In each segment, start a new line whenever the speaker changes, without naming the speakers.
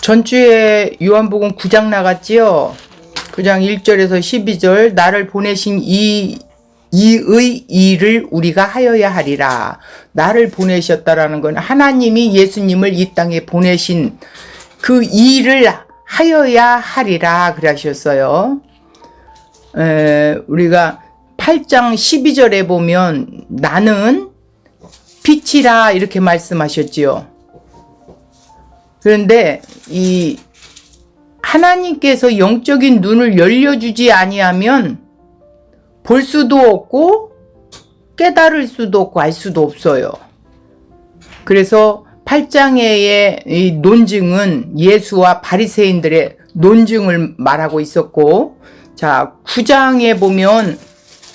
전주에 요한복음 9장 나갔지요. 9장 1절에서 12절 나를 보내신 이의 일을 우리가 하여야 하리라. 나를 보내셨다라는 건 하나님이 예수님을 이 땅에 보내신 그 일을 하여야 하리라 그러셨어요. 우리가 8장 12절에 보면 나는 빛이라 이렇게 말씀하셨지요. 그런데 이 하나님께서 영적인 눈을 열려주지 아니하면 볼 수도 없고 깨달을 수도 없고 알 수도 없어요. 그래서 8장의 이 논증은 예수와 바리새인들의 논증을 말하고 있었고, 자 9장에 보면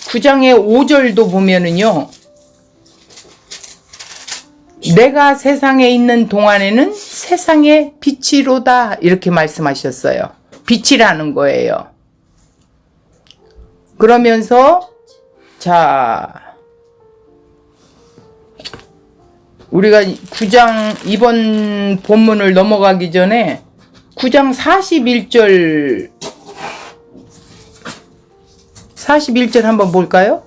9장의 5절도 보면은요, 내가 세상에 있는 동안에는 세상의 빛이로다 이렇게 말씀하셨어요. 빛이라는 거예요. 그러면서 자 우리가 9장 이번 본문을 넘어가기 전에 9장 41절 한번 볼까요?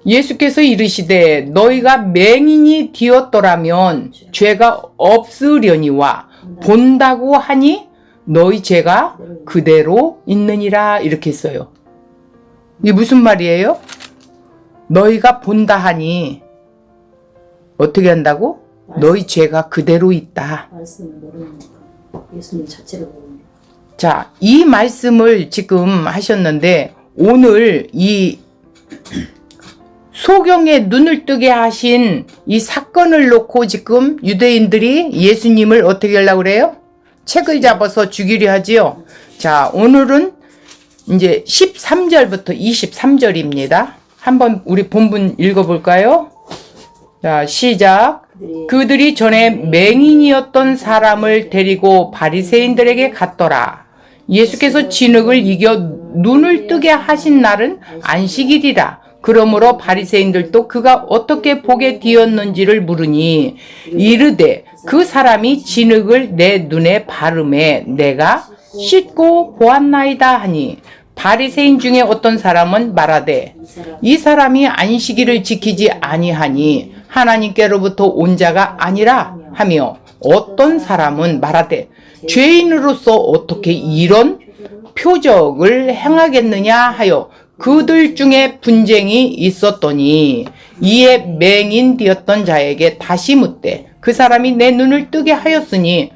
예수께서 이르시되 너희가 맹인이 되었더라면 죄가 없으려니와 본다고 하니 너희 죄가 그대로 있느니라 이렇게 했어요. 이게 무슨 말이에요? 너희가 본다 하니 어떻게 한다고? 너희 죄가 그대로 있다.
말씀을 모르니까 예수님 자체를 모르니까.
자, 이 말씀을 지금 하셨는데 오늘 이 소경의 눈을 뜨게 하신 이 사건을 놓고 지금 유대인들이 예수님을 어떻게 하려고 그래요? 책을 잡아서 죽이려 하지요. 자, 오늘은 이제 13절부터 23절입니다. 한번 우리 본문 읽어볼까요? 자, 시작. 그들이 전에 맹인이었던 사람을 데리고 바리새인들에게 갔더라. 예수께서 진흙을 이겨 눈을 뜨게 하신 날은 안식일이라. 그러므로 바리새인들도 그가 어떻게 보게 되었는지를 물으니 이르되 그 사람이 진흙을 내 눈에 바르매 내가 씻고 보았나이다 하니 바리새인 중에 어떤 사람은 말하되 이 사람이 안식일을 지키지 아니하니 하나님께로부터 온 자가 아니라 하며 어떤 사람은 말하되 죄인으로서 어떻게 이런 표적을 행하겠느냐 하여 그들 중에 분쟁이 있었더니 이에 맹인 되었던 자에게 다시 묻되 그 사람이 내 눈을 뜨게 하였으니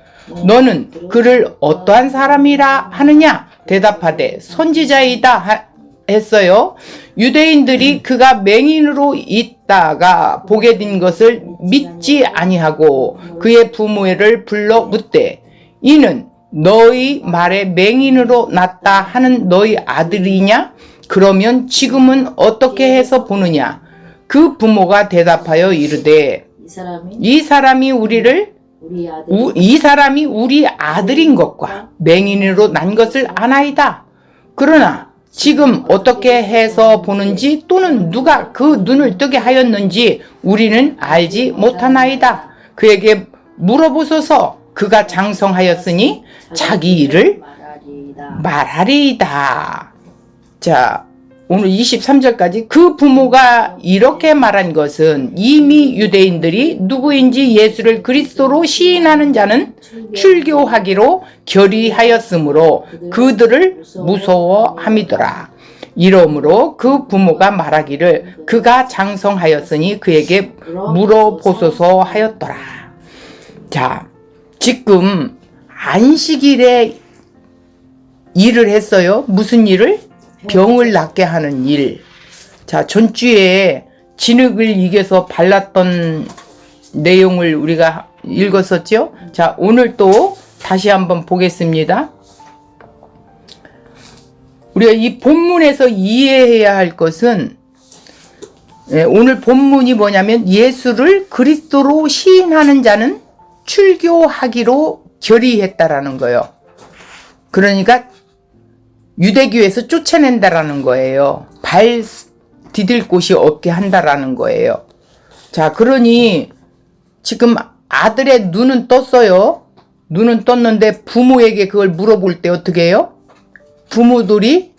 너는 그를 어떠한 사람이라 하느냐 대답하되 선지자이다 했어요. 유대인들이 그가 맹인으로 있다가 보게 된 것을 믿지 아니하고 그의 부모를 불러 묻되 이는 너희 말에 맹인으로 났다 하는 너희 아들이냐? 그러면 지금은 어떻게 해서 보느냐? 그 부모가 대답하여 이르되 이 사람이 우리 아들인 것과 맹인으로 난 것을 아나이다. 그러나 지금 어떻게 해서 보는지 또는 누가 그 눈을 뜨게 하였는지 우리는 알지 못하나이다. 그에게 물어보소서. 그가 장성하였으니 자기 일을 말하리이다. 자, 오늘 23절까지 그 부모가 이렇게 말한 것은 이미 유대인들이 누구인지 예수를 그리스도로 시인하는 자는 출교하기로 결의하였으므로 그들을 무서워함이더라. 이러므로 그 부모가 말하기를 그가 장성하였으니 그에게 물어보소서 하였더라. 자, 지금 안식일에 일을 했어요. 무슨 일을? 병을 낫게 하는 일. 자, 전주에 진흙을 이겨서 발랐던 내용을 우리가 읽었었죠. 자, 오늘 또 다시 한번 보겠습니다. 우리가 이 본문에서 이해해야 할 것은 오늘 본문이 뭐냐면 예수를 그리스도로 시인하는 자는 출교하기로 결의했다라는 거예요. 그러니까 유대교에서 쫓아낸다라는 거예요. 발 디딜 곳이 없게 한다라는 거예요. 자, 그러니 지금 아들의 눈은 떴어요. 눈은 떴는데 부모에게 그걸 물어볼 때 어떻게 해요? 부모들이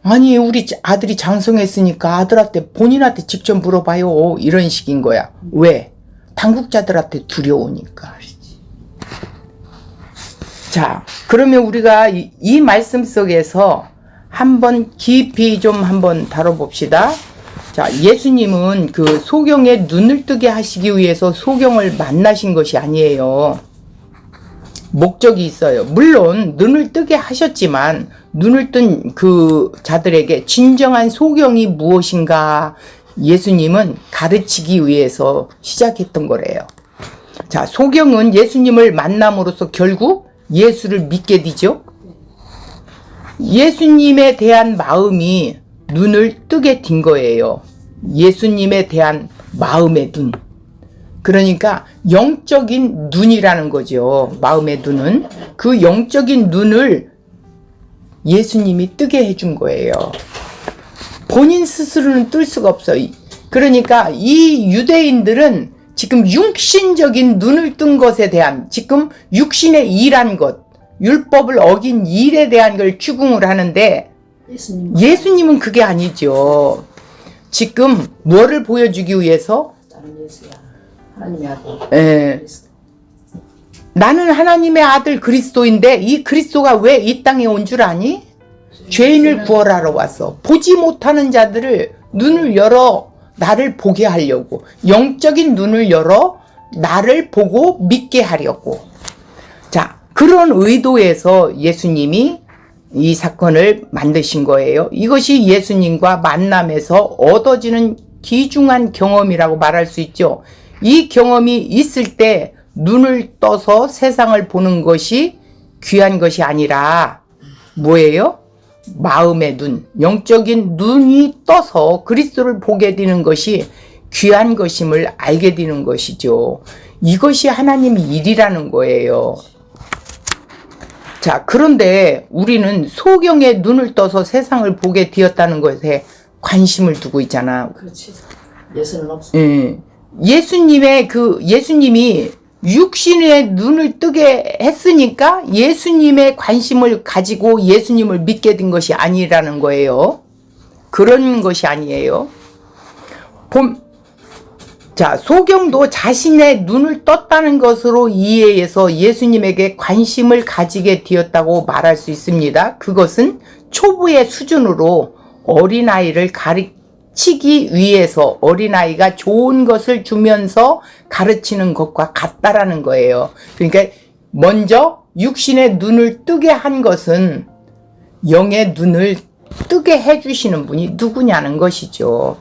아니 우리 아들이 장성했으니까 아들한테 본인한테 직접 물어봐요. 이런 식인 거야. 왜? 당국자들한테 두려우니까. 자, 그러면 우리가 이 말씀 속에서 한번 깊이 좀 한번 다뤄봅시다. 자, 예수님은 그 소경의 눈을 뜨게 하시기 위해서 소경을 만나신 것이 아니에요. 목적이 있어요. 물론 눈을 뜨게 하셨지만 눈을 뜬 그 자들에게 진정한 소경이 무엇인가 예수님은 가르치기 위해서 시작했던 거래요. 자, 소경은 예수님을 만남으로써 결국 예수를 믿게 되죠. 예수님에 대한 마음이 눈을 뜨게 된 거예요. 예수님에 대한 마음의 눈. 그러니까 영적인 눈이라는 거죠. 마음의 눈은. 그 영적인 눈을 예수님이 뜨게 해준 거예요. 본인 스스로는 뜰 수가 없어요. 그러니까 이 유대인들은 지금 육신적인 눈을 뜬 것에 대한, 지금 육신의 일한 것, 율법을 어긴 일에 대한 걸 추궁을 하는데 예수님은 그게 아니죠. 지금 뭐를 보여주기 위해서?
나는 예수야. 하나님의 아들.
예. 나는 하나님의 아들 그리스도인데 이 그리스도가 왜 이 땅에 온 줄 아니? 죄인을 구원하러 왔어. 보지 못하는 자들을 눈을 열어 나를 보게 하려고. 영적인 눈을 열어 나를 보고 믿게 하려고. 자, 그런 의도에서 예수님이 이 사건을 만드신 거예요. 이것이 예수님과 만남에서 얻어지는 귀중한 경험이라고 말할 수 있죠. 이 경험이 있을 때 눈을 떠서 세상을 보는 것이 귀한 것이 아니라 뭐예요? 마음의 눈, 영적인 눈이 떠서 그리스도를 보게 되는 것이 귀한 것임을 알게 되는 것이죠. 이것이 하나님의 일이라는 거예요. 자, 그런데 우리는 소경의 눈을 떠서 세상을 보게 되었다는 것에 관심을 두고 있잖아.
그렇지. 예수는 없어.
예수님이 육신의 눈을 뜨게 했으니까 예수님의 관심을 가지고 예수님을 믿게 된 것이 아니라는 거예요. 그런 것이 아니에요. 자, 소경도 자신의 눈을 떴다는 것으로 이해해서 예수님에게 관심을 가지게 되었다고 말할 수 있습니다. 그것은 초보의 수준으로 어린아이를 가르치기 위해서 어린아이가 좋은 것을 주면서 가르치는 것과 같다라는 거예요. 그러니까 먼저 육신의 눈을 뜨게 한 것은 영의 눈을 뜨게 해주시는 분이 누구냐는 것이죠.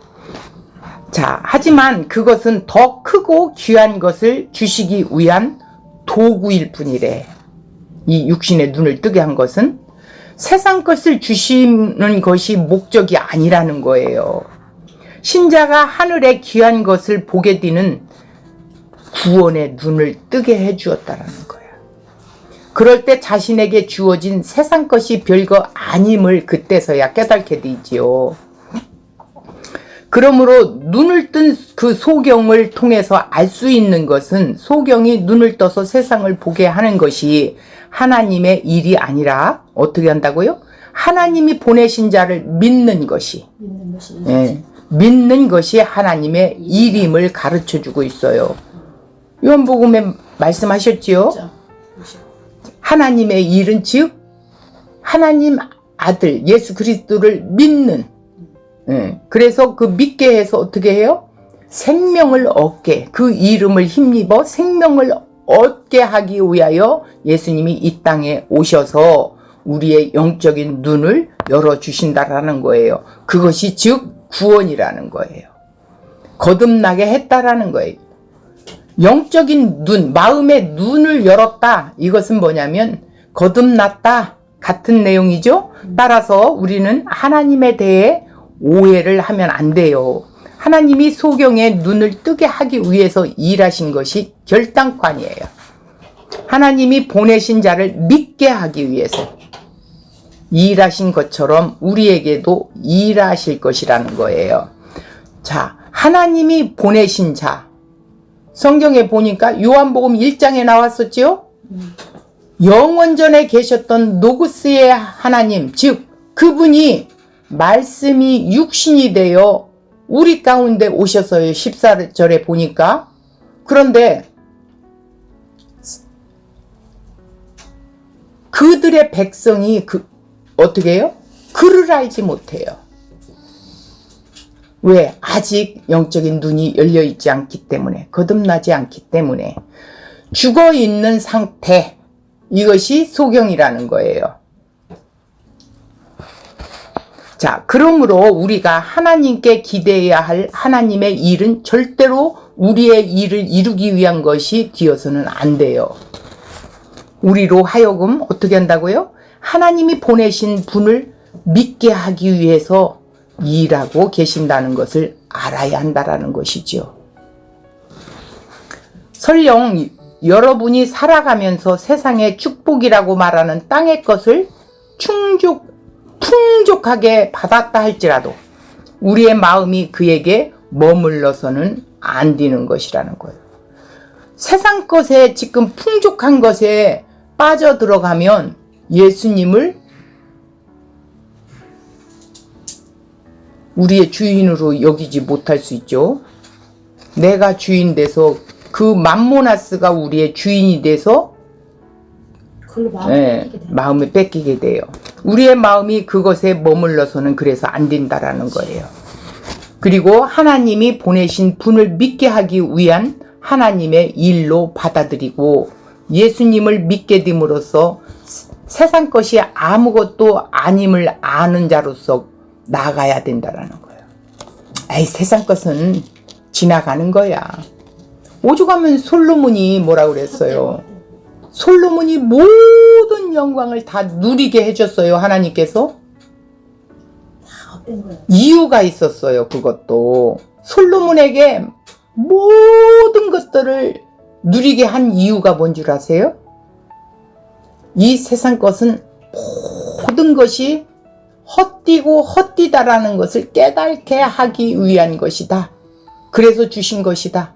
자, 하지만 그것은 더 크고 귀한 것을 주시기 위한 도구일 뿐이래. 이 육신의 눈을 뜨게 한 것은 세상 것을 주시는 것이 목적이 아니라는 거예요. 신자가 하늘의 귀한 것을 보게 되는 구원의 눈을 뜨게 해주었다라는 거야. 그럴 때 자신에게 주어진 세상 것이 별거 아님을 그때서야 깨닫게 되지요. 그러므로 눈을 뜬 그 소경을 통해서 알 수 있는 것은 소경이 눈을 떠서 세상을 보게 하는 것이 하나님의 일이 아니라 어떻게 한다고요? 하나님이 보내신 자를 믿는 것이, 믿는 것이 하나님의 일임을 가르쳐주고 있어요. 요한복음에 말씀하셨지요? 하나님의 일은 즉 하나님 아들 예수 그리스도를 믿는, 그래서 그 믿게 해서 어떻게 해요? 생명을 얻게, 그 이름을 힘입어 생명을 얻게 하기 위하여 예수님이 이 땅에 오셔서 우리의 영적인 눈을 열어주신다라는 거예요. 그것이 즉 구원이라는 거예요. 거듭나게 했다라는 거예요. 영적인 눈, 마음의 눈을 열었다. 이것은 뭐냐면 거듭났다 같은 내용이죠. 따라서 우리는 하나님에 대해 오해를 하면 안 돼요. 하나님이 소경의 눈을 뜨게 하기 위해서 일하신 것이 결단권이에요. 하나님이 보내신 자를 믿게 하기 위해서 일하신 것처럼 우리에게도 일하실 것이라는 거예요. 자, 하나님이 보내신 자, 성경에 보니까 요한복음 1장에 나왔었지요. 영원전에 계셨던 노구스의 하나님, 즉 그분이 말씀이 육신이 되어 우리 가운데 오셔서요. 14절에 보니까. 그런데 그들의 백성이 어떻게 해요? 그를 알지 못해요. 왜? 아직 영적인 눈이 열려있지 않기 때문에, 거듭나지 않기 때문에. 죽어있는 상태, 이것이 소경이라는 거예요. 자, 그러므로 우리가 하나님께 기대해야 할 하나님의 일은 절대로 우리의 일을 이루기 위한 것이 되어서는 안 돼요. 우리로 하여금 어떻게 한다고요? 하나님이 보내신 분을 믿게 하기 위해서 일하고 계신다는 것을 알아야 한다는 것이죠. 설령 여러분이 살아가면서 세상의 축복이라고 말하는 땅의 것을 풍족하게 받았다 할지라도 우리의 마음이 그에게 머물러서는 안 되는 것이라는 거예요. 세상 것에 지금 풍족한 것에 빠져들어가면 예수님을 우리의 주인으로 여기지 못할 수 있죠. 내가 주인 돼서 그 맘모나스가 우리의 주인이 돼서 마음을 뺏기게 돼요. 우리의 마음이 그것에 머물러서는 그래서 안 된다라는 거예요. 그리고 하나님이 보내신 분을 믿게 하기 위한 하나님의 일로 받아들이고 예수님을 믿게 됨으로써 세상 것이 아무것도 아님을 아는 자로서 나가야 된다라는 거예요. 에이, 세상 것은 지나가는 거야. 오죽하면 솔로몬이 뭐라 그랬어요? 솔로몬이 모든 영광을 다 누리게 해줬어요. 하나님께서. 이유가 있었어요. 그것도 솔로몬에게 모든 것들을 누리게 한 이유가 뭔 줄 아세요? 이 세상 것은 모든 것이 헛되고 헛되다라는 것을 깨닫게 하기 위한 것이다. 그래서 주신 것이다.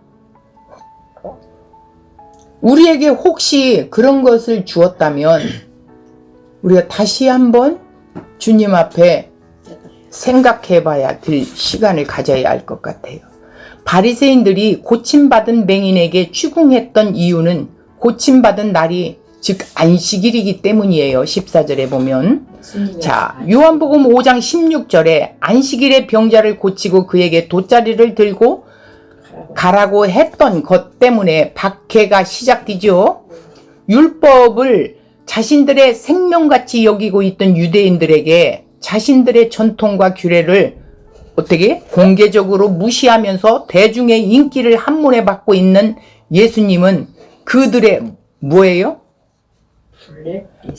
우리에게 혹시 그런 것을 주었다면 우리가 다시 한번 주님 앞에 생각해 봐야 될 시간을 가져야 할 것 같아요. 바리새인들이 고침받은 맹인에게 추궁했던 이유는 고침받은 날이 즉 안식일이기 때문이에요. 14절에 보면 자, 요한복음 5장 16절에 안식일에 병자를 고치고 그에게 돗자리를 들고 가라고 했던 것 때문에 박해가 시작되죠. 율법을 자신들의 생명같이 여기고 있던 유대인들에게 자신들의 전통과 규례를 어떻게 공개적으로 무시하면서 대중의 인기를 한몸에 받고 있는 예수님은 그들의 뭐예요?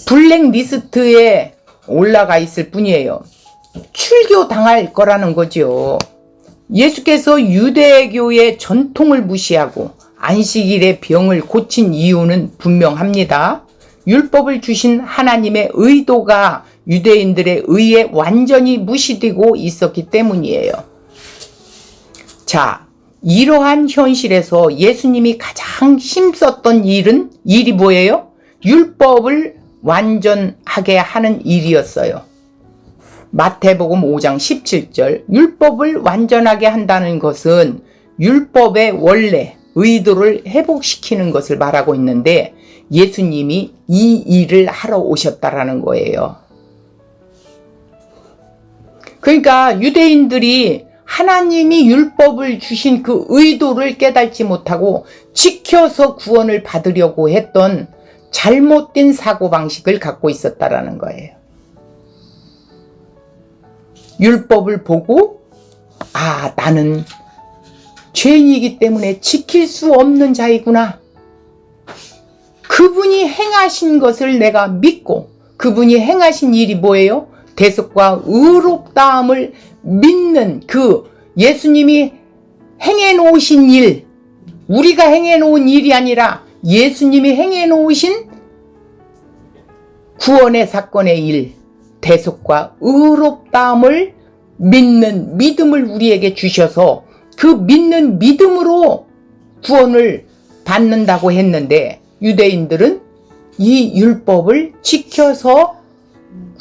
블랙리스트에 올라가 있을 뿐이에요. 출교당할 거라는 거죠. 예수께서 유대교의 전통을 무시하고 안식일에 병을 고친 이유는 분명합니다. 율법을 주신 하나님의 의도가 유대인들의 의에 완전히 무시되고 있었기 때문이에요. 자, 이러한 현실에서 예수님이 가장 힘썼던 일이 뭐예요? 율법을 완전하게 하는 일이었어요. 마태복음 5장 17절 율법을 완전하게 한다는 것은 율법의 원래 의도를 회복시키는 것을 말하고 있는데 예수님이 이 일을 하러 오셨다라는 거예요. 그러니까 유대인들이 하나님이 율법을 주신 그 의도를 깨닫지 못하고 지켜서 구원을 받으려고 했던 잘못된 사고방식을 갖고 있었다라는 거예요. 율법을 보고 나는 죄인이기 때문에 지킬 수 없는 자이구나. 그분이 행하신 것을 내가 믿고 그분이 행하신 일이 뭐예요? 대속과 의롭다함을 믿는 그 예수님이 행해놓으신 일, 우리가 행해놓은 일이 아니라 예수님이 행해놓으신 구원의 사건의 일, 대속과 의롭다함을 믿는 믿음을 우리에게 주셔서 그 믿는 믿음으로 구원을 받는다고 했는데 유대인들은 이 율법을 지켜서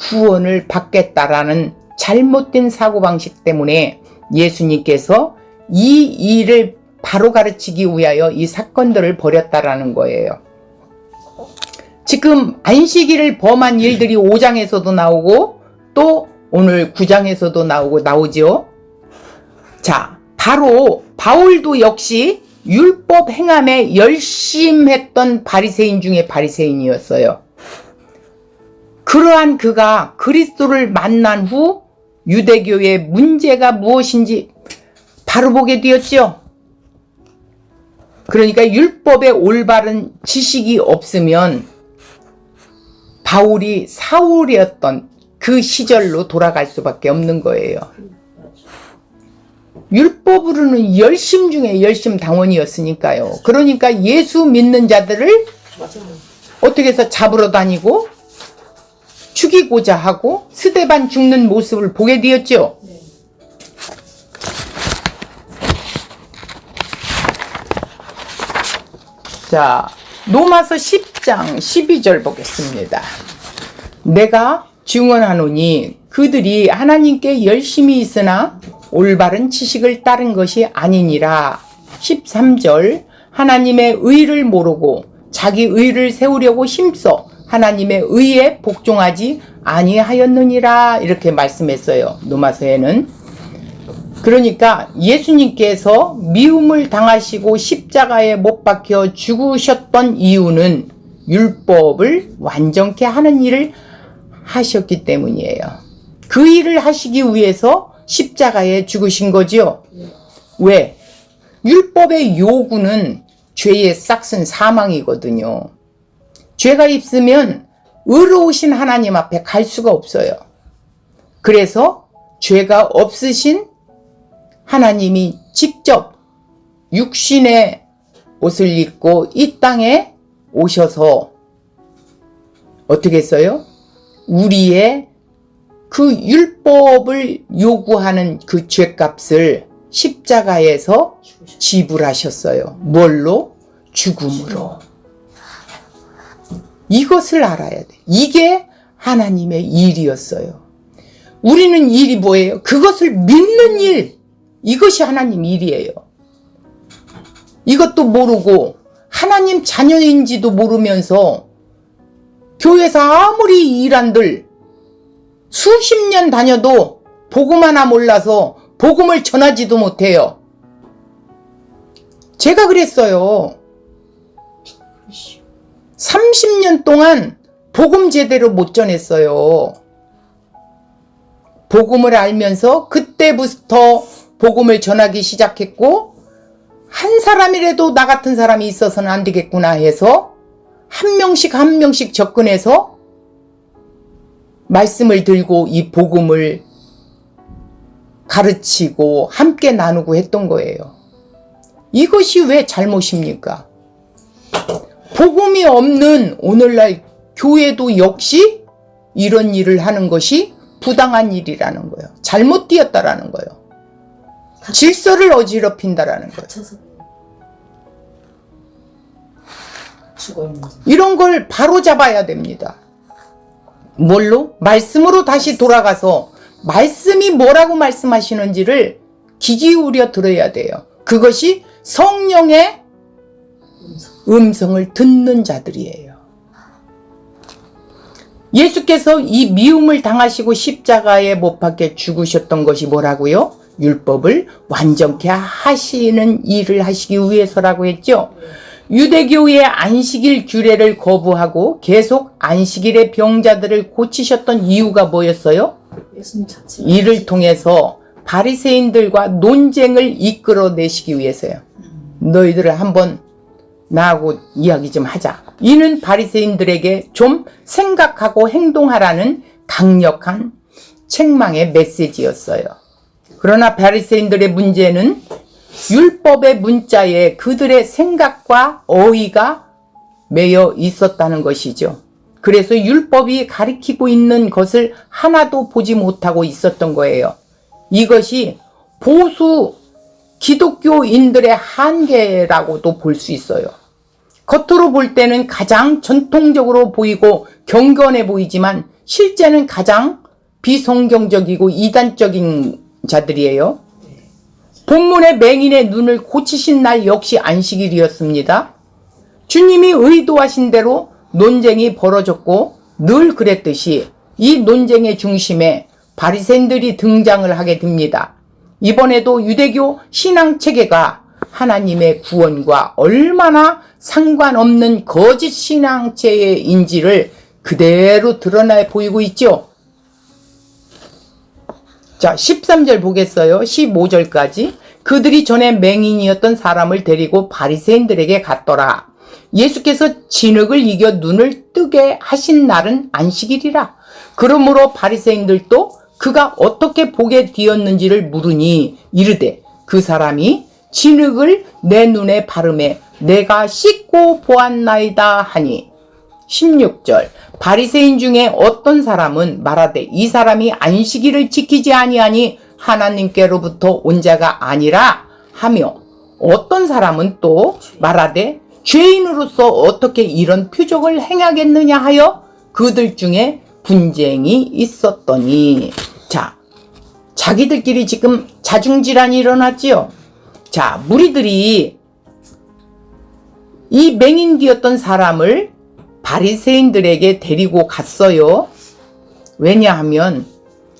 구원을 받겠다라는 잘못된 사고방식 때문에 예수님께서 이 일을 바로 가르치기 위하여 이 사건들을 벌였다라는 거예요. 지금 안식일을 범한 일들이 5장에서도 나오고 또 오늘 9장에서도 나오죠. 자, 바로 바울도 역시 율법 행함에 열심했던 바리새인 중에 바리새인이었어요. 그러한 그가 그리스도를 만난 후 유대교의 문제가 무엇인지 바로 보게 되었죠. 그러니까 율법의 올바른 지식이 없으면 바울이 사울이었던 그 시절로 돌아갈 수밖에 없는 거예요. 율법으로는 열심 중에 열심 당원이었으니까요. 그러니까 예수 믿는 자들을 어떻게 해서 잡으러 다니고 죽이고자 하고 스데반 죽는 모습을 보게 되었죠. 자, 로마서 10장 12절 보겠습니다. 내가 증언하노니 그들이 하나님께 열심히 있으나 올바른 지식을 따른 것이 아니니라. 13절 하나님의 의를 모르고 자기 의를 세우려고 힘써 하나님의 의에 복종하지 아니하였느니라. 이렇게 말씀했어요. 로마서에는. 그러니까 예수님께서 미움을 당하시고 십자가에 못 박혀 죽으셨던 이유는 율법을 완전케 하는 일을 하셨기 때문이에요. 그 일을 하시기 위해서 십자가에 죽으신 거지요. 왜? 율법의 요구는 죄의 싹슨 사망이거든요. 죄가 있으면 의로우신 하나님 앞에 갈 수가 없어요. 그래서 죄가 없으신 하나님이 직접 육신의 옷을 입고 이 땅에 오셔서 어떻게 했어요? 우리의 그 율법을 요구하는 그 죄값을 십자가에서 지불하셨어요. 뭘로? 죽음으로. 이것을 알아야 돼. 이게 하나님의 일이었어요. 우리는 일이 뭐예요? 그것을 믿는 일. 이것이 하나님 일이에요. 이것도 모르고 하나님 자녀인지도 모르면서 교회에서 아무리 일한들 수십 년 다녀도 복음 하나 몰라서 복음을 전하지도 못해요. 제가 그랬어요. 30년 동안 복음 제대로 못 전했어요. 복음을 알면서 그때부터 복음을 전하기 시작했고 한 사람이라도 나 같은 사람이 있어서는 안 되겠구나 해서 한 명씩 접근해서 말씀을 들고 이 복음을 가르치고 함께 나누고 했던 거예요. 이것이 왜 잘못입니까? 복음이 없는 오늘날 교회도 역시 이런 일을 하는 것이 부당한 일이라는 거예요. 잘못되었다라는 거예요. 질서를 어지럽힌다라는 거예요. 이런 걸 바로 잡아야 됩니다. 뭘로? 말씀으로 다시 돌아가서 말씀이 뭐라고 말씀하시는지를 귀 기울여 들어야 돼요. 그것이 성령의 음성을 듣는 자들이에요. 예수께서 이 미움을 당하시고 십자가에 못 박혀 죽으셨던 것이 뭐라고요? 율법을 완전케 하시는 일을 하시기 위해서라고 했죠. 유대교의 안식일 규례를 거부하고 계속 안식일의 병자들을 고치셨던 이유가 뭐였어요? 이를 통해서 바리새인들과 논쟁을 이끌어내시기 위해서요. 너희들을 한번 나하고 이야기 좀 하자. 이는 바리새인들에게 좀 생각하고 행동하라는 강력한 책망의 메시지였어요. 그러나 바리새인들의 문제는 율법의 문자에 그들의 생각과 어휘가 매여 있었다는 것이죠. 그래서 율법이 가리키고 있는 것을 하나도 보지 못하고 있었던 거예요. 이것이 보수 기독교인들의 한계라고도 볼 수 있어요. 겉으로 볼 때는 가장 전통적으로 보이고 경건해 보이지만 실제는 가장 비성경적이고 이단적인 자들이에요. 본문의 맹인의 눈을 고치신 날 역시 안식일이었습니다. 주님이 의도하신 대로 논쟁이 벌어졌고 늘 그랬듯이 이 논쟁의 중심에 바리새인들이 등장을 하게 됩니다. 이번에도 유대교 신앙체계가 하나님의 구원과 얼마나 상관없는 거짓 신앙체계인지를 그대로 드러나 보이고 있죠. 자, 13절 보겠어요. 15절까지. 그들이 전에 맹인이었던 사람을 데리고 바리새인들에게 갔더라. 예수께서 진흙을 이겨 눈을 뜨게 하신 날은 안식일이라. 그러므로 바리새인들도 그가 어떻게 보게 되었는지를 물으니 이르되 그 사람이 진흙을 내 눈에 바르매 내가 씻고 보았나이다 하니. 16절 바리새인 중에 어떤 사람은 말하되 이 사람이 안식일을 지키지 아니하니 하나님께로부터 온 자가 아니라 하며, 어떤 사람은 또 말하되 죄인으로서 어떻게 이런 표적을 행하겠느냐 하여 그들 중에 분쟁이 있었더니. 자, 자기들끼리 지금 자중질환이 일어났지요. 자, 무리들이 이 맹인되었던 사람을 바리새인들에게 데리고 갔어요. 왜냐하면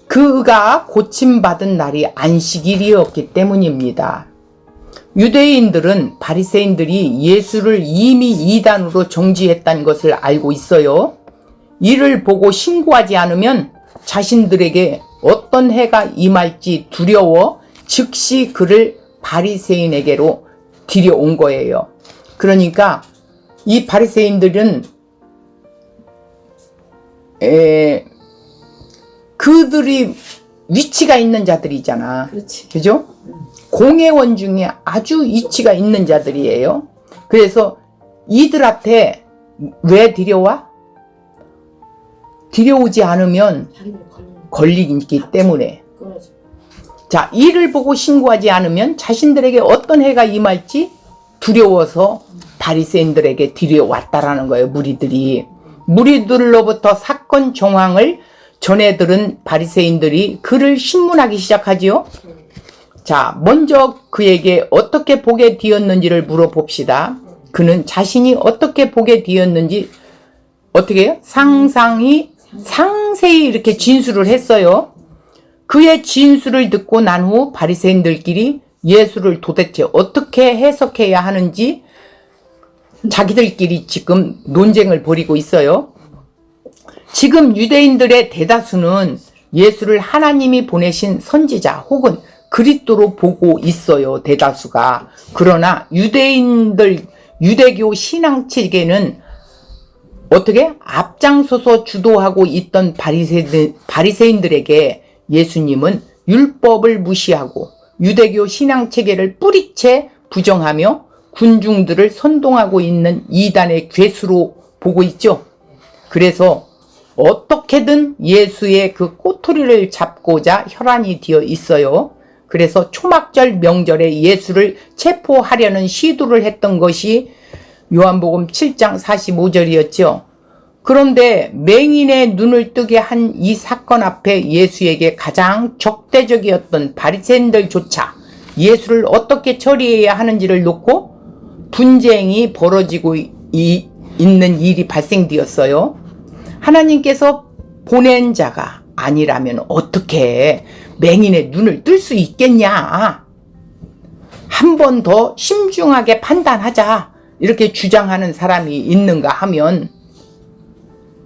그가 고침받은 날이 안식일이었기 때문입니다. 유대인들은 바리새인들이 예수를 이미 이단으로 정죄했다는 것을 알고 있어요. 이를 보고 신고하지 않으면 자신들에게 어떤 해가 임할지 두려워 즉시 그를 바리새인에게로 들여온 거예요. 그러니까 이 바리새인들은 그들이 위치가 있는 자들이잖아.
그렇지.
그죠? 공회원 중에 아주 위치가 있는 자들이에요. 그래서 이들한테 왜 들여와? 들여오지 않으면 걸리기 때문에. 자, 이를 보고 신고하지 않으면 자신들에게 어떤 해가 임할지 두려워서 바리새인들에게 들여왔다라는 거예요. 무리들로부터 사건 정황을 전해 들은 바리새인들이 그를 신문하기 시작하지요. 자, 먼저 그에게 어떻게 보게 되었는지를 물어봅시다. 그는 자신이 어떻게 보게 되었는지 어떻게 해요? 상세히 이렇게 진술을 했어요. 그의 진술을 듣고 난 후 바리새인들끼리 예수를 도대체 어떻게 해석해야 하는지 자기들끼리 지금 논쟁을 벌이고 있어요. 지금 유대인들의 대다수는 예수를 하나님이 보내신 선지자 혹은 그리스도로 보고 있어요. 대다수가. 그러나 유대교 신앙체계는 어떻게 앞장서서 주도하고 있던 바리새인들에게 예수님은 율법을 무시하고 유대교 신앙체계를 뿌리채 부정하며 군중들을 선동하고 있는 이단의 괴수로 보고 있죠. 그래서 어떻게든 예수의 그 꼬투리를 잡고자 혈안이 되어 있어요. 그래서 초막절 명절에 예수를 체포하려는 시도를 했던 것이 요한복음 7장 45절이었죠. 그런데 맹인의 눈을 뜨게 한 이 사건 앞에 예수에게 가장 적대적이었던 바리새인들조차 예수를 어떻게 처리해야 하는지를 놓고 분쟁이 벌어지고 있는 일이 발생되었어요. 하나님께서 보낸 자가 아니라면 어떻게 맹인의 눈을 뜰 수 있겠냐? 한 번 더 신중하게 판단하자. 이렇게 주장하는 사람이 있는가 하면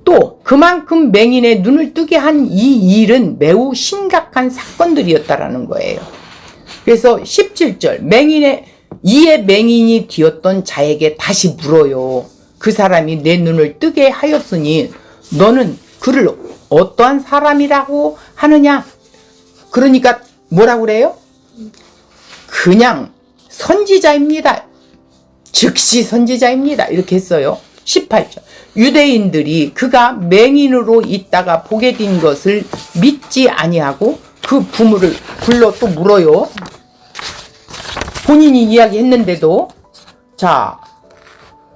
또 그만큼 맹인의 눈을 뜨게 한 이 일은 매우 심각한 사건들이었다라는 거예요. 그래서 17절 이에 맹인이 되었던 자에게 다시 물어요. 그 사람이 내 눈을 뜨게 하였으니 너는 그를 어떠한 사람이라고 하느냐? 그러니까 뭐라고 그래요? 그냥 선지자입니다. 즉시 선지자입니다. 이렇게 했어요. 18절 유대인들이 그가 맹인으로 있다가 보게 된 것을 믿지 아니하고 그 부모를 불러 또 물어요. 본인이 이야기했는데도, 자,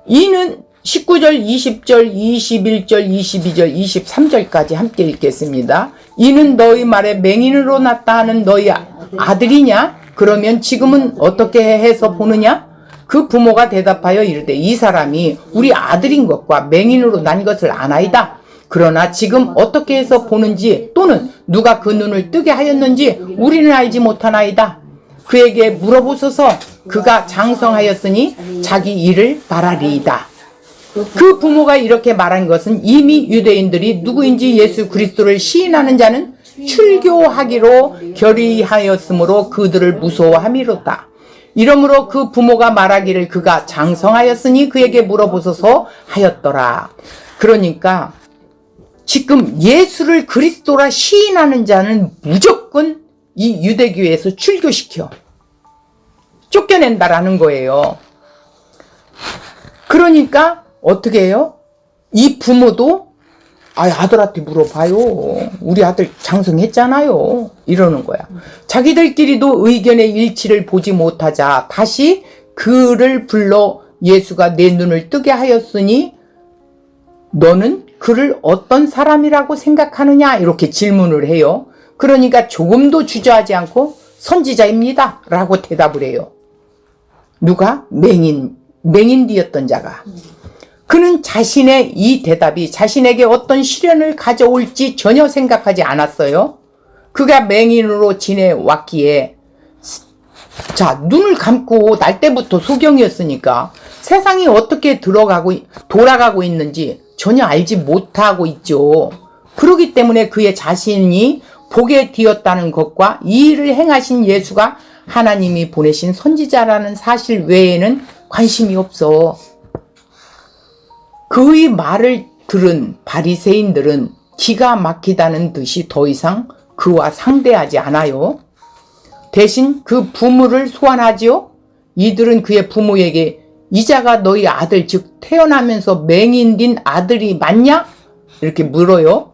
이는 19절, 20절, 21절, 22절, 23절까지 함께 읽겠습니다. 이는 너희 말에 맹인으로 났다 하는 너희 아들이냐? 그러면 지금은 어떻게 해서 보느냐? 그 부모가 대답하여 이르되 이 사람이 우리 아들인 것과 맹인으로 난 것을 아나이다. 그러나 지금 어떻게 해서 보는지 또는 누가 그 눈을 뜨게 하였는지 우리는 알지 못하나이다. 그에게 물어보소서. 그가 장성하였으니 자기 일을 바라리이다. 그 부모가 이렇게 말한 것은 이미 유대인들이 누구인지 예수 그리스도를 시인하는 자는 출교하기로 결의하였으므로 그들을 무서워함이로다. 이러므로 그 부모가 말하기를 그가 장성하였으니 그에게 물어보소서 하였더라. 그러니까 지금 예수를 그리스도라 시인하는 자는 무조건 이 유대교에서 출교시켜 쫓겨낸다라는 거예요. 그러니까 어떻게 해요? 이 부모도 아들한테 물어봐요. 우리 아들 장성했잖아요. 이러는 거야. 자기들끼리도 의견의 일치를 보지 못하자 다시 그를 불러 예수가 내 눈을 뜨게 하였으니 너는 그를 어떤 사람이라고 생각하느냐? 이렇게 질문을 해요. 그러니까 조금도 주저하지 않고 선지자입니다. 라고 대답을 해요. 누가? 맹인디었던 자가. 그는 자신의 이 대답이 자신에게 어떤 시련을 가져올지 전혀 생각하지 않았어요. 그가 맹인으로 지내왔기에 눈을 감고 날 때부터 소경이었으니까 세상이 어떻게 돌아가고 있는지 전혀 알지 못하고 있죠. 그렇기 때문에 그의 자신이 복에 뒤었다는 것과 이 일을 행하신 예수가 하나님이 보내신 선지자라는 사실 외에는 관심이 없어. 그의 말을 들은 바리새인들은 기가 막히다는 듯이 더 이상 그와 상대하지 않아요. 대신 그 부모를 소환하지요. 이들은 그의 부모에게 이 자가 너희 아들 즉 태어나면서 맹인된 아들이 맞냐? 이렇게 물어요.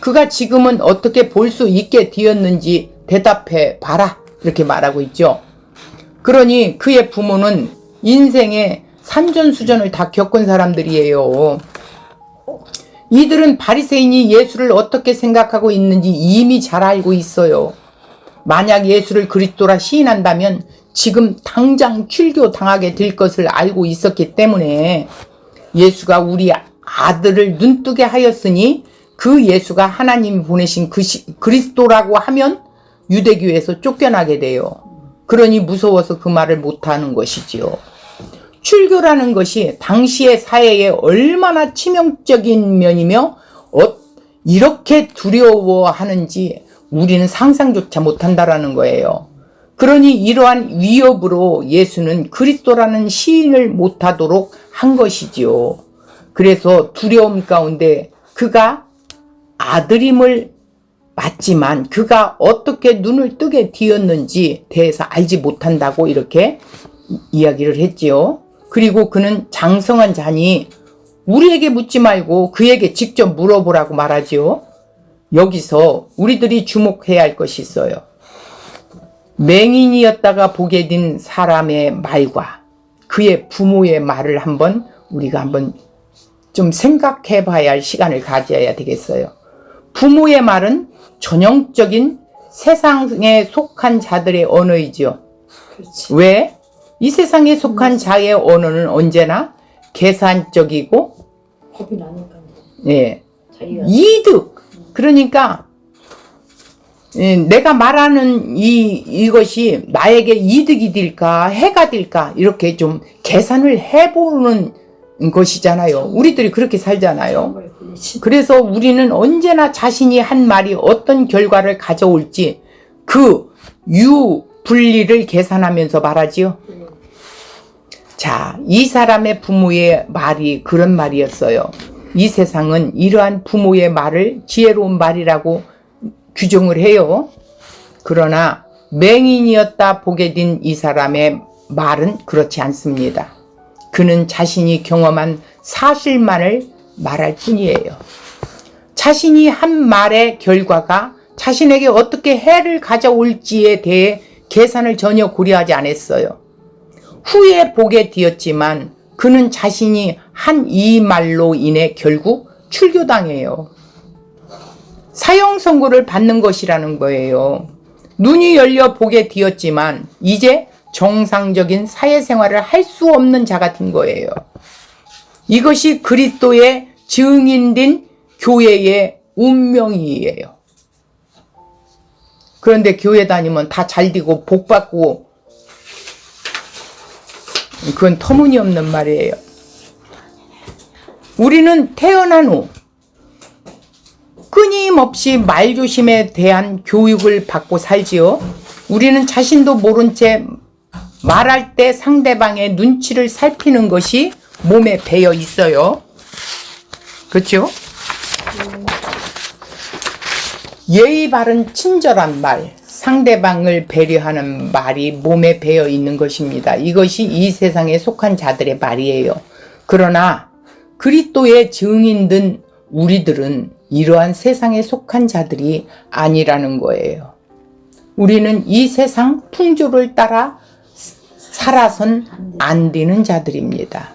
그가 지금은 어떻게 볼 수 있게 되었는지 대답해 봐라. 이렇게 말하고 있죠. 그러니 그의 부모는 인생의 산전수전을 다 겪은 사람들이에요. 이들은 바리새인이 예수를 어떻게 생각하고 있는지 이미 잘 알고 있어요. 만약 예수를 그리스도라 시인한다면 지금 당장 출교 당하게 될 것을 알고 있었기 때문에 예수가 우리 아들을 눈뜨게 하였으니 그 예수가 하나님이 보내신 그리스도라고 하면 유대교에서 쫓겨나게 돼요. 그러니 무서워서 그 말을 못하는 것이지요. 출교라는 것이 당시의 사회에 얼마나 치명적인 면이며 이렇게 두려워하는지 우리는 상상조차 못한다라는 거예요. 그러니 이러한 위협으로 예수는 그리스도라는 시인을 못하도록 한 것이지요. 그래서 두려움 가운데 그가 아들임을 맞지만 그가 어떻게 눈을 뜨게 되었는지 대해서 알지 못한다고 이렇게 이야기를 했지요. 그리고 그는 장성한 자니 우리에게 묻지 말고 그에게 직접 물어보라고 말하지요. 여기서 우리들이 주목해야 할 것이 있어요. 맹인이었다가 보게 된 사람의 말과 그의 부모의 말을 우리가 한번 좀 생각해 봐야 할 시간을 가져야 되겠어요. 부모의 말은 전형적인 세상에 속한 자들의 언어이죠.
그렇지.
왜? 이 세상에 속한 자의 언어는 언제나 계산적이고
겁이 나니까.
예,
자기가
이득. 그러니까 내가 말하는 이것이 나에게 이득이 될까 해가 될까 이렇게 좀 계산을 해보는 것이잖아요. 우리들이 그렇게 살잖아요. 그래서 우리는 언제나 자신이 한 말이 어떤 결과를 가져올지 그 유불리를 계산하면서 말하지요. 자, 이 사람의 부모의 말이 그런 말이었어요. 이 세상은 이러한 부모의 말을 지혜로운 말이라고 규정을 해요. 그러나 맹인이었다 보게 된 이 사람의 말은 그렇지 않습니다. 그는 자신이 경험한 사실만을 말할 뿐이에요. 자신이 한 말의 결과가 자신에게 어떻게 해를 가져올지에 대해 계산을 전혀 고려하지 않았어요. 후에 보게 되었지만 그는 자신이 한 이 말로 인해 결국 출교당해요. 사형 선고를 받는 것이라는 거예요. 눈이 열려 보게 되었지만 이제 정상적인 사회생활을 할 수 없는 자가 된 거예요. 이것이 그리스도의 증인된 교회의 운명이에요. 그런데 교회 다니면 다 잘되고 복받고, 그건 터무니없는 말이에요. 우리는 태어난 후 끊임없이 말조심에 대한 교육을 받고 살지요. 우리는 자신도 모른 채 말할 때 상대방의 눈치를 살피는 것이 몸에 배어 있어요. 그렇죠? 예의 바른 친절한 말, 상대방을 배려하는 말이 몸에 배어 있는 것입니다. 이것이 이 세상에 속한 자들의 말이에요. 그러나 그리스도의 증인된 우리들은 이러한 세상에 속한 자들이 아니라는 거예요. 우리는 이 세상 풍조를 따라 살아선 안 되는 자들입니다.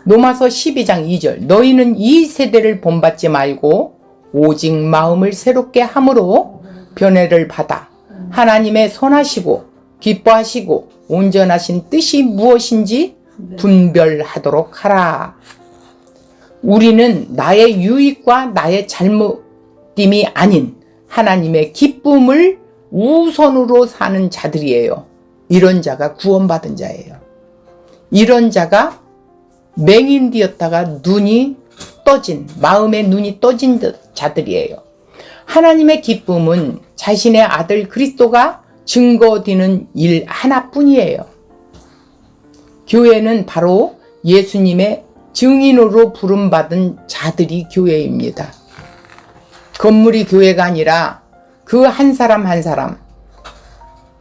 로마서 12장 2절, 너희는 이 세대를 본받지 말고 오직 마음을 새롭게 함으로 변화를 받아 하나님의 선하시고 기뻐하시고 온전하신 뜻이 무엇인지 분별하도록 하라. 우리는 나의 유익과 나의 잘못됨이 아닌 하나님의 기쁨을 우선으로 사는 자들이에요. 이런 자가 구원받은 자예요. 이런 자가 맹인되었다가 눈이 떠진, 마음의 눈이 떠진 자들이에요. 하나님의 기쁨은 자신의 아들 그리스도가 증거되는 일 하나뿐이에요. 교회는 바로 예수님의 증인으로 부름받은 자들이 교회입니다. 건물이 교회가 아니라 그 한 사람 한 사람,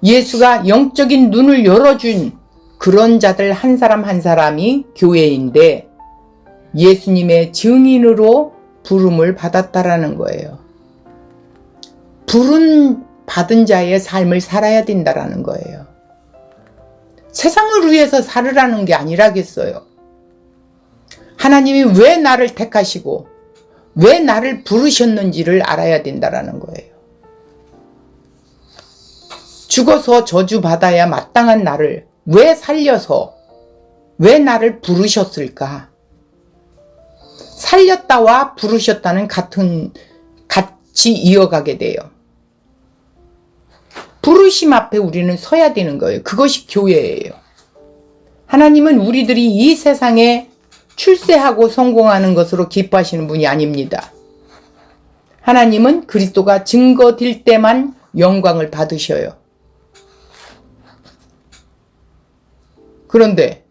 예수가 영적인 눈을 열어준 그런 자들 한 사람 한 사람이 교회인데 예수님의 증인으로 부름을 받았다라는 거예요. 부름 받은 자의 삶을 살아야 된다라는 거예요. 세상을 위해서 살으라는 게 아니라겠어요. 하나님이 왜 나를 택하시고 왜 나를 부르셨는지를 알아야 된다라는 거예요. 죽어서 저주받아야 마땅한 나를 왜 살려서 왜 나를 부르셨을까? 살렸다와 부르셨다는 같이 이어가게 돼요. 부르심 앞에 우리는 서야 되는 거예요. 그것이 교회예요. 하나님은 우리들이 이 세상에 출세하고 성공하는 것으로 기뻐하시는 분이 아닙니다. 하나님은 그리스도가 증거될 때만 영광을 받으셔요. 그런데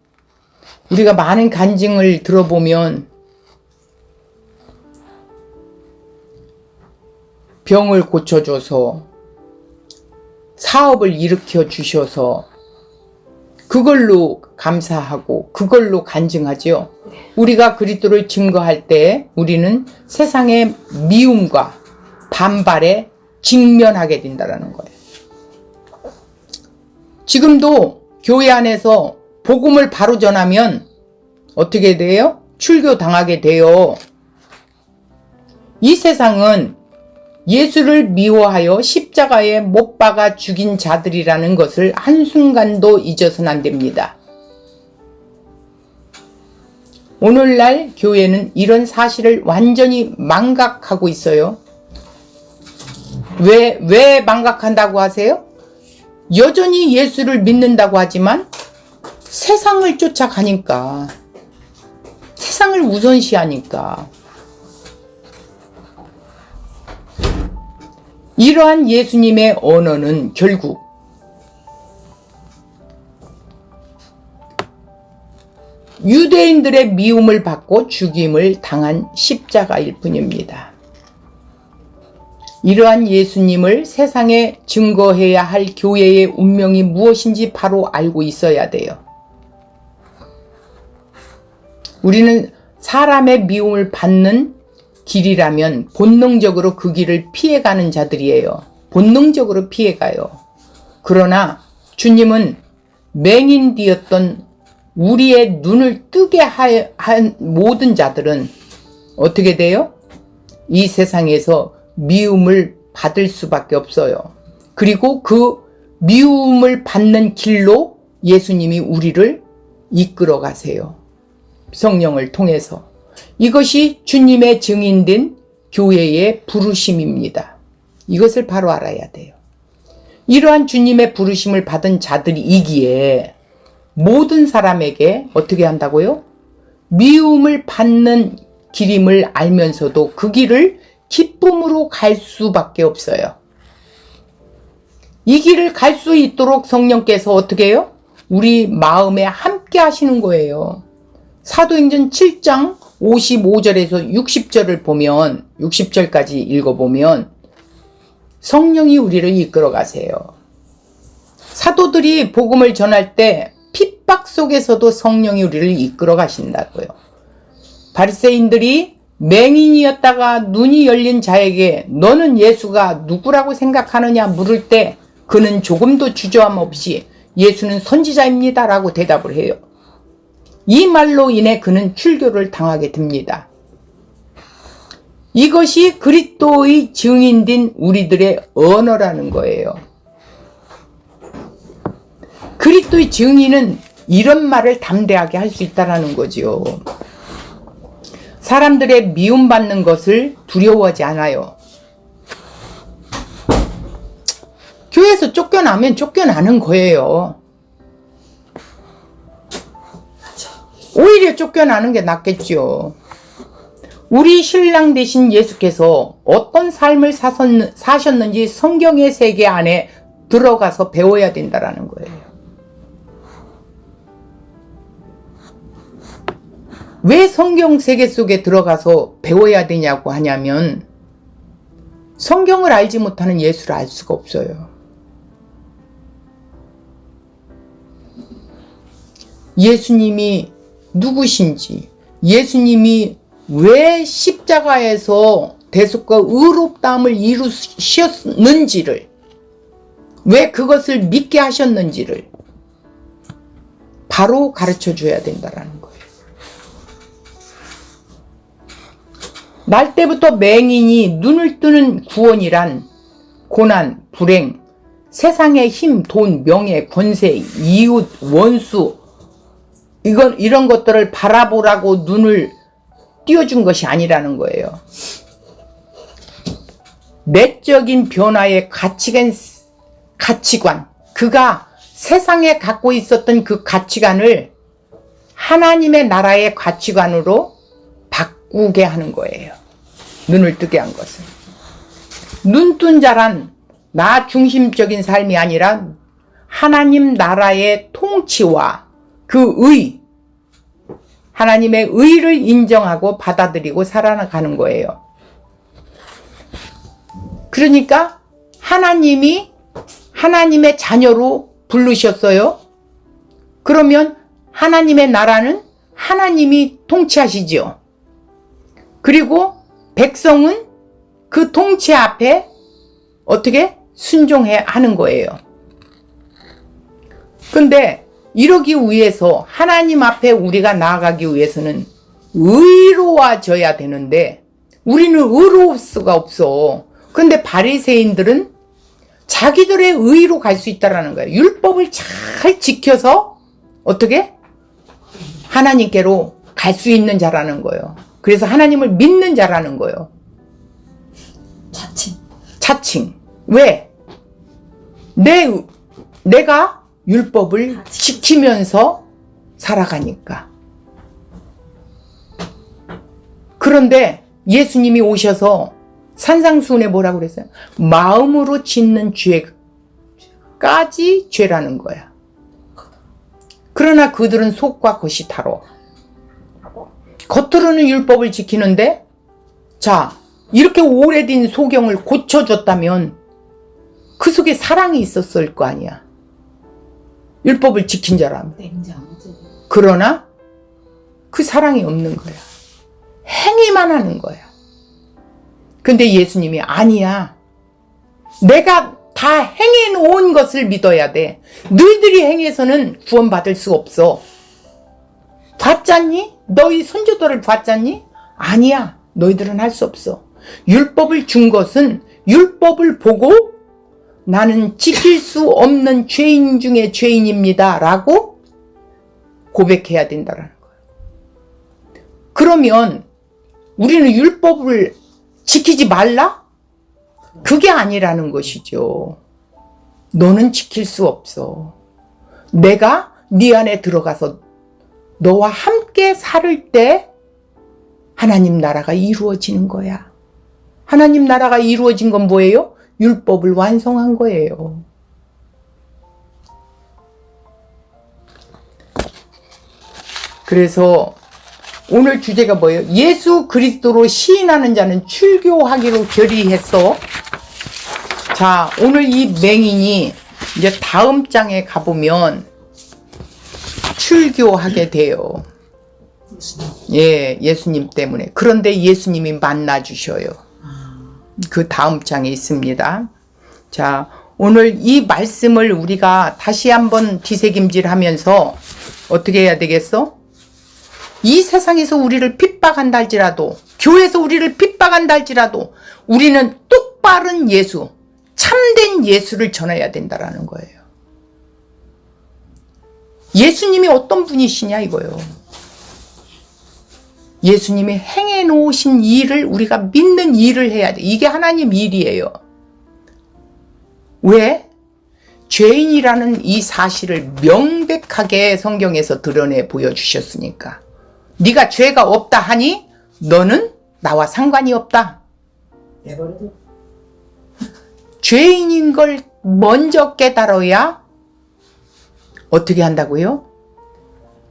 우리가 많은 간증을 들어보면 병을 고쳐줘서 사업을 일으켜 주셔서 그걸로 감사하고 그걸로 간증하죠. 우리가 그리스도를 증거할 때 우리는 세상의 미움과 반발에 직면하게 된다는 거예요. 지금도 교회 안에서 복음을 바로 전하면 어떻게 돼요? 출교당하게 돼요. 이 세상은 예수를 미워하여 십자가에 못 박아 죽인 자들이라는 것을 한순간도 잊어서는 안 됩니다. 오늘날 교회는 이런 사실을 완전히 망각하고 있어요. 왜 망각한다고 하세요? 여전히 예수를 믿는다고 하지만 세상을 쫓아가니까, 세상을 우선시하니까. 이러한 예수님의 언어는 결국 유대인들의 미움을 받고 죽임을 당한 십자가일 뿐입니다. 이러한 예수님을 세상에 증거해야 할 교회의 운명이 무엇인지 바로 알고 있어야 돼요. 우리는 사람의 미움을 받는 길이라면 본능적으로 그 길을 피해가는 자들이에요. 본능적으로 피해가요. 그러나 주님은 맹인되었던 우리의 눈을 뜨게 한 모든 자들은 어떻게 돼요? 이 세상에서 미움을 받을 수밖에 없어요. 그리고 그 미움을 받는 길로 예수님이 우리를 이끌어 가세요. 성령을 통해서. 이것이 주님의 증인된 교회의 부르심입니다. 이것을 바로 알아야 돼요. 이러한 주님의 부르심을 받은 자들이기에 모든 사람에게 어떻게 한다고요? 미움을 받는 길임을 알면서도 그 길을 기쁨으로 갈 수밖에 없어요. 이 길을 갈 수 있도록 성령께서 어떻게 해요? 우리 마음에 함께 하시는 거예요. 사도행전 7장 55절에서 60절을 보면 60절까지 읽어보면 성령이 우리를 이끌어 가세요. 사도들이 복음을 전할 때 핍박 속에서도 성령이 우리를 이끌어 가신다고요. 바리새인들이 맹인이었다가 눈이 열린 자에게 너는 예수가 누구라고 생각하느냐 물을 때 그는 조금도 주저함 없이 예수는 선지자입니다 라고 대답을 해요. 이 말로 인해 그는 출교를 당하게 됩니다. 이것이 그리스도의 증인된 우리들의 언어라는 거예요. 그리스도의 증인은 이런 말을 담대하게 할 수 있다는 거지요. 사람들의 미움받는 것을 두려워하지 않아요. 교회에서 쫓겨나면 쫓겨나는 거예요. 오히려 쫓겨나는 게 낫겠죠. 우리 신랑 되신 예수께서 어떤 삶을 사셨는지 성경의 세계 안에 들어가서 배워야 된다는 거예요. 왜 성경 세계 속에 들어가서 배워야 되냐고 하냐면 성경을 알지 못하는 예수를 알 수가 없어요. 예수님이 누구신지, 예수님이 왜 십자가에서 대속과 의롭다함을 이루셨는지를, 왜 그것을 믿게 하셨는지를 바로 가르쳐 줘야 된다는 거예요. 날 때부터 맹인이 눈을 뜨는 구원이란 고난, 불행, 세상의 힘, 돈, 명예, 권세, 이웃, 원수 이런 것들을 바라보라고 눈을 띄워준 것이 아니라는 거예요. 내적인 변화의 가치관, 그가 세상에 갖고 있었던 그 가치관을 하나님의 나라의 가치관으로 바꾸게 하는 거예요. 눈을 뜨게 한 것은. 눈뜬 자란 나 중심적인 삶이 아니라 하나님 나라의 통치와 그 하나님의 의를 인정하고 받아들이고 살아가는 거예요. 그러니까 하나님이 하나님의 자녀로 부르셨어요. 그러면 하나님의 나라는 하나님이 통치하시죠. 그리고 백성은 그 통치 앞에 어떻게 순종해야 하는 거예요. 근데 이러기 위해서 하나님 앞에 우리가 나아가기 위해서는 의로워져야 되는데 우리는 의로울 수가 없어. 근데 바리새인들은 자기들의 의로 갈 수 있다라는 거예요. 율법을 잘 지켜서 어떻게? 하나님께로 갈 수 있는 자라는 거예요. 그래서 하나님을 믿는 자라는 거예요. 자칭. 왜? 내가 율법을 지키면서 살아가니까. 그런데 예수님이 오셔서 산상수훈에 뭐라고 그랬어요? 마음으로 짓는 죄까지 죄라는 거야. 그러나 그들은 속과 겉이 다르. 겉으로는 율법을 지키는데, 자, 이렇게 오래된 소경을 고쳐줬다면 그 속에 사랑이 있었을 거 아니야. 율법을 지킨 자라면. 그러나 그 사랑이 없는 거야. 행위만 하는 거야. 근데 예수님이 아니야. 내가 다 행해 놓은 것을 믿어야 돼. 너희들이 행해서는 구원받을 수 없어. 봤잖니? 너희 선조들을 봤잖니? 아니야. 너희들은 할 수 없어. 율법을 준 것은 율법을 보고 나는 지킬 수 없는 죄인 중에 죄인입니다 라고 고백해야 된다라는 거예요. 그러면 우리는 율법을 지키지 말라? 그게 아니라는 것이죠. 너는 지킬 수 없어. 내가 네 안에 들어가서 너와 함께 살 때 하나님 나라가 이루어지는 거야. 하나님 나라가 이루어진 건 뭐예요? 율법을 완성한 거예요. 그래서 오늘 주제가 뭐예요? 예수 그리스도로 시인하는 자는 출교하기로 결의했어. 자, 오늘 이 맹인이 이제 다음 장에 가보면 출교하게 돼요. 예, 예수님 때문에. 그런데 예수님이 만나 주셔요. 그 다음 장에 있습니다. 자, 오늘 이 말씀을 우리가 다시 한번 뒤새김질 하면서 어떻게 해야 되겠어? 이 세상에서 우리를 핍박한다 할지라도, 교회에서 우리를 핍박한다 할지라도 우리는 똑바른 예수, 참된 예수를 전해야 된다라는 거예요. 예수님이 어떤 분이시냐 이거예요. 예수님이 행해 놓으신 일을 우리가 믿는 일을 해야 돼. 이게 하나님 일이에요. 왜? 죄인이라는 이 사실을 명백하게 성경에서 드러내 보여주셨으니까. 네가 죄가 없다 하니 너는 나와 상관이 없다.
내버려둬.
죄인인 걸 먼저 깨달아야 어떻게 한다고요?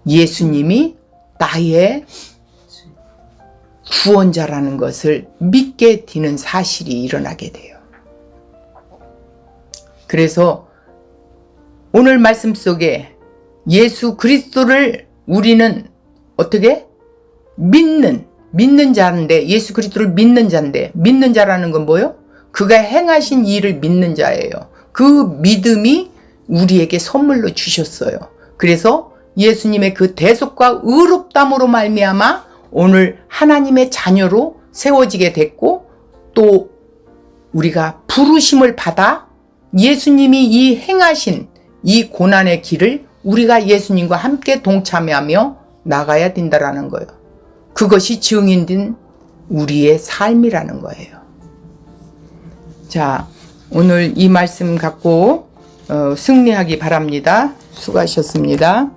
예수님이 나의 구원자라는 것을 믿게 되는 사실이 일어나게 돼요. 그래서 오늘 말씀 속에 예수 그리스도를 우리는 어떻게? 믿는 자인데, 예수 그리스도를 믿는 자인데, 믿는 자라는 건 뭐예요? 그가 행하신 일을 믿는 자예요. 그 믿음이 우리에게 선물로 주셨어요. 그래서 예수님의 그 대속과 의롭담으로 말미암아 오늘 하나님의 자녀로 세워지게 됐고, 또 우리가 부르심을 받아 예수님이 이 행하신 이 고난의 길을 우리가 예수님과 함께 동참하며 나가야 된다라는 거예요. 그것이 증인된 우리의 삶이라는 거예요. 자, 오늘 이 말씀 갖고 승리하기 바랍니다. 수고하셨습니다.